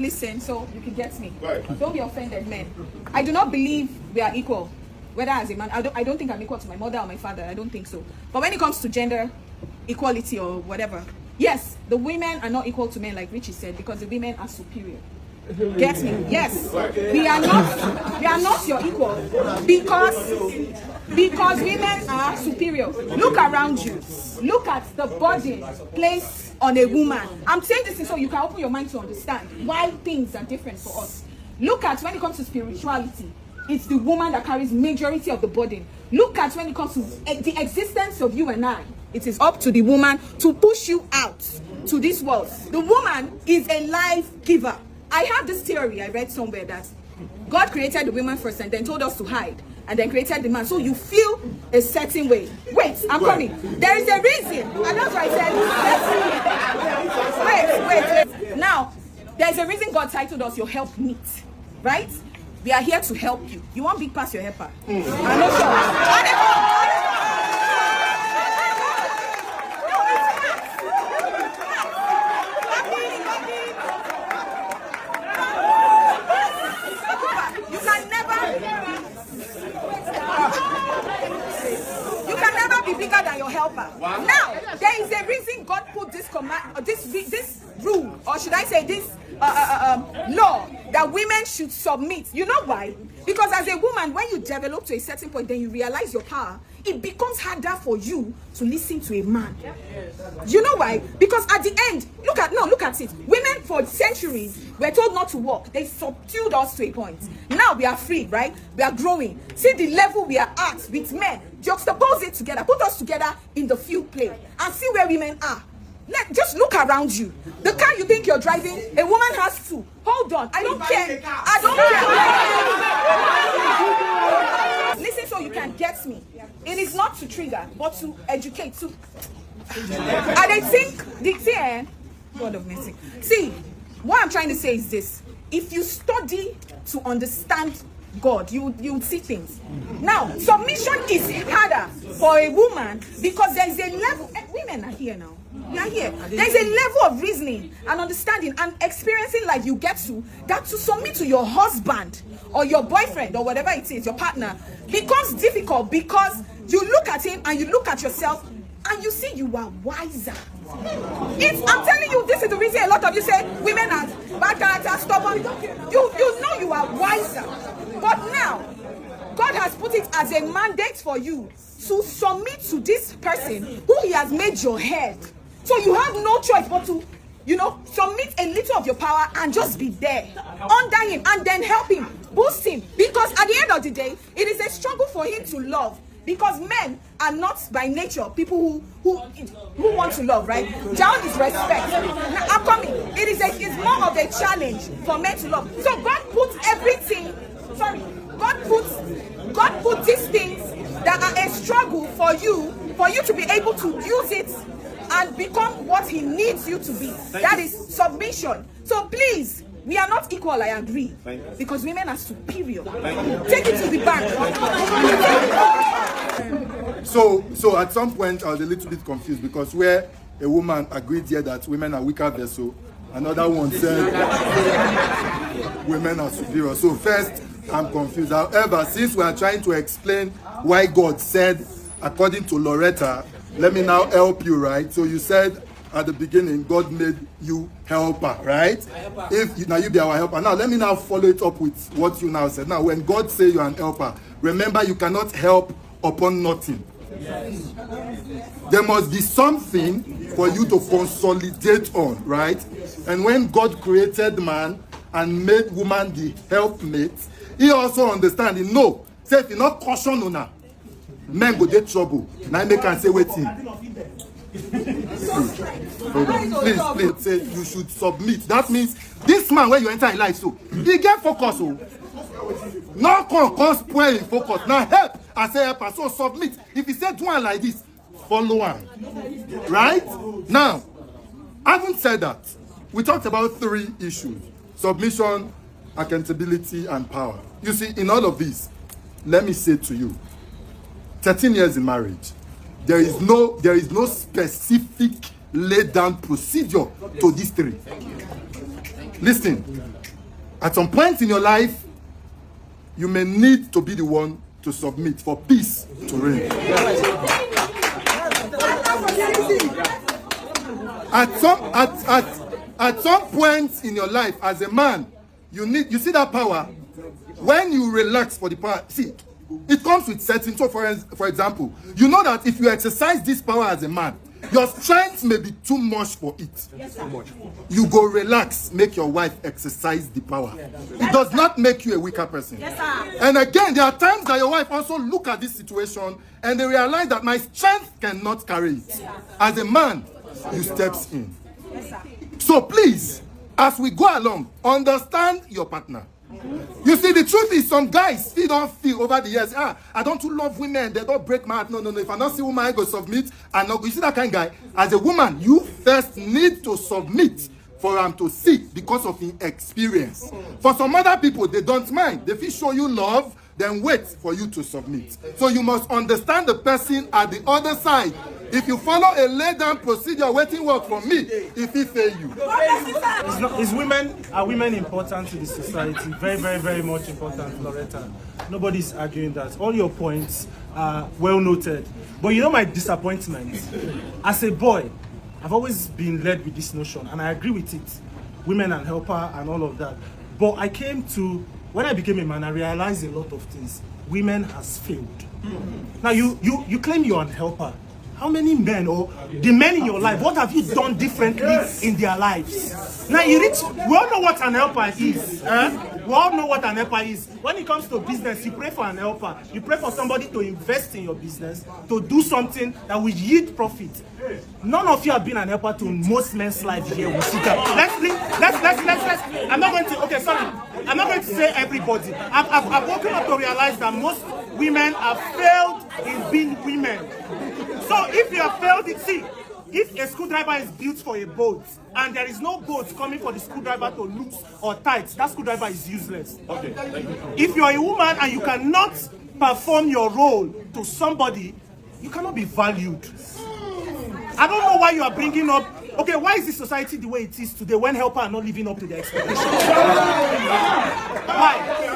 listen, so you can get me. Don't be offended, men. I do not believe we are equal. Whether as a man, I don't think I'm equal to my mother or my father. I don't think so. But when it comes to gender equality or whatever, yes, the women are not equal to men, like Richie said, because the women are superior. Get me? Yes, we are not your equal because women are superior. Look around you. Look at the body placed on a woman. I'm saying this so you can open your mind to understand why things are different for us. Look at when it comes to spirituality, it's the woman that carries majority of the burden. Look at when it comes to the existence of you and I. It is up to the woman to push you out to this world. The woman is a life giver. I have this theory I read somewhere that God created the woman first and then told us to hide and then created the man. So you feel a certain way. Wait, I'm coming. There is a reason. And that's why I said, wait. Now, there's a reason God titled us your helpmeet, right? We are here to help you. You want big pass your helper? I'm not sure. Bigger than your helper. Wow. Now, there is a reason God put this command, this rule, or should I say this law that women should submit. You know why? Because as a woman, when you develop to a certain point, then you realize your power, it becomes harder for you to listen to a man. You know why? Because at the end, look at it. Women for centuries were told not to walk. They subdued us to a point. Now we are free, right? We are growing. See the level we are at with men. Juxtapose it together. Put us together in the field play and see where women are. Just look around you. The car you think you're driving, a woman has two. Hold on. I don't care. Listen so you can get me. It is not to trigger, but to educate. And I think God of mercy. See, what I'm trying to say is this. If you study to understand God, you would see things. Now, submission is harder for a woman because there is a level. Women are here now. We are here. There is a level of reasoning and understanding and experiencing life you get to that to submit to your husband or your boyfriend or whatever it is, your partner, becomes difficult because you look at him and you look at yourself and you see you are wiser. I'm telling you, this is the reason a lot of you say women are bad character, stubborn. You know you are wiser. But now, God has put it as a mandate for you to submit to this person who he has made your head. So you have no choice but to, submit a little of your power and just be there under him and then help him, boost him. Because at the end of the day, it is a struggle for him to love. Because men are not by nature people who want to love, right? Down is respect. Now, I'm coming. It's more of a challenge for men to love. So God puts everything. God put these things that are a struggle for you to be able to use it and become what he needs you to be. That is submission. So please, we are not equal, I agree. Because women are superior. Take it to the bank. So at some point I was a little bit confused because where a woman agreed here that women are weaker vessel, another one said women are superior. So first, I'm confused. However, since we are trying to explain why God said, according to Loretta, let me now help you, right? So you said at the beginning, God made you helper, right? Now you be our helper. Now let me now follow it up with what you now said. Now when God say you're an helper, remember you cannot help upon nothing. Yes. There must be something for you to consolidate on, right? And when God created man and made woman the helpmate, he also understanding. No, say if you not caution on her, men go get trouble. Now they can say waiting. Please say you should submit. That means this man where you enter in life, so he get focus. So now come spoil in focus. Now help. I say help. So submit. If he said one like this, follow one. Right? Now, having said that, we talked about 3 issues: submission, accountability, and power. You see, in all of this, let me say to you, 13 years in marriage, there is no specific laid down procedure to these 3. Listen, At some point in your life, you may need to be the one to submit for peace to reign. At some point in your life, as a man, you see that power. When you relax for the power, see, it comes with setting. So for example, you know that if you exercise this power as a man, your strength may be too much for it. Yes, you go relax, make your wife exercise the power. It does not make you a weaker person. Yes, sir. And again, there are times that your wife also look at this situation and they realize that my strength cannot carry it. As a man, you steps in. Yes, sir. So please, as we go along, understand your partner. You see, the truth is some guys still don't feel over the years, I don't too love women, they don't break my heart. No. If I don't see woman, I go submit. And you see that kind of guy, as a woman, you first need to submit for him to see because of his experience. For some other people, they don't mind. They feel show you love, then wait for you to submit. So you must understand the person at the other side. If you follow a laid-down procedure, waiting work for me, if he fail you. Are women important to the society? Very, very, very much important, Loretta. Nobody's arguing that. All your points are well noted. But you know my disappointment? As a boy, I've always been led with this notion, and I agree with it. Women and helper and all of that. But when I became a man, I realized a lot of things. Women has failed. Now, you claim you're an helper. How many men or the men in your life, what have you done differently in their lives? Now we all know what an helper is. We all know what an helper is. When it comes to business, you pray for an helper. You pray for somebody to invest in your business, to do something that will yield profit. None of you have been an helper to most men's life here. Let's. I'm not going to say everybody. I've woken up to realize that most women have failed in being women. So if you have failed it, see, if a screwdriver is built for a boat and there is no boat coming for the screwdriver to loose or tight, that screwdriver is useless. Okay. If you are a woman and you cannot perform your role to somebody, you cannot be valued. I don't know why you are bringing up, okay, why is the society the way it is today when helpers are not living up to their expectations? Why?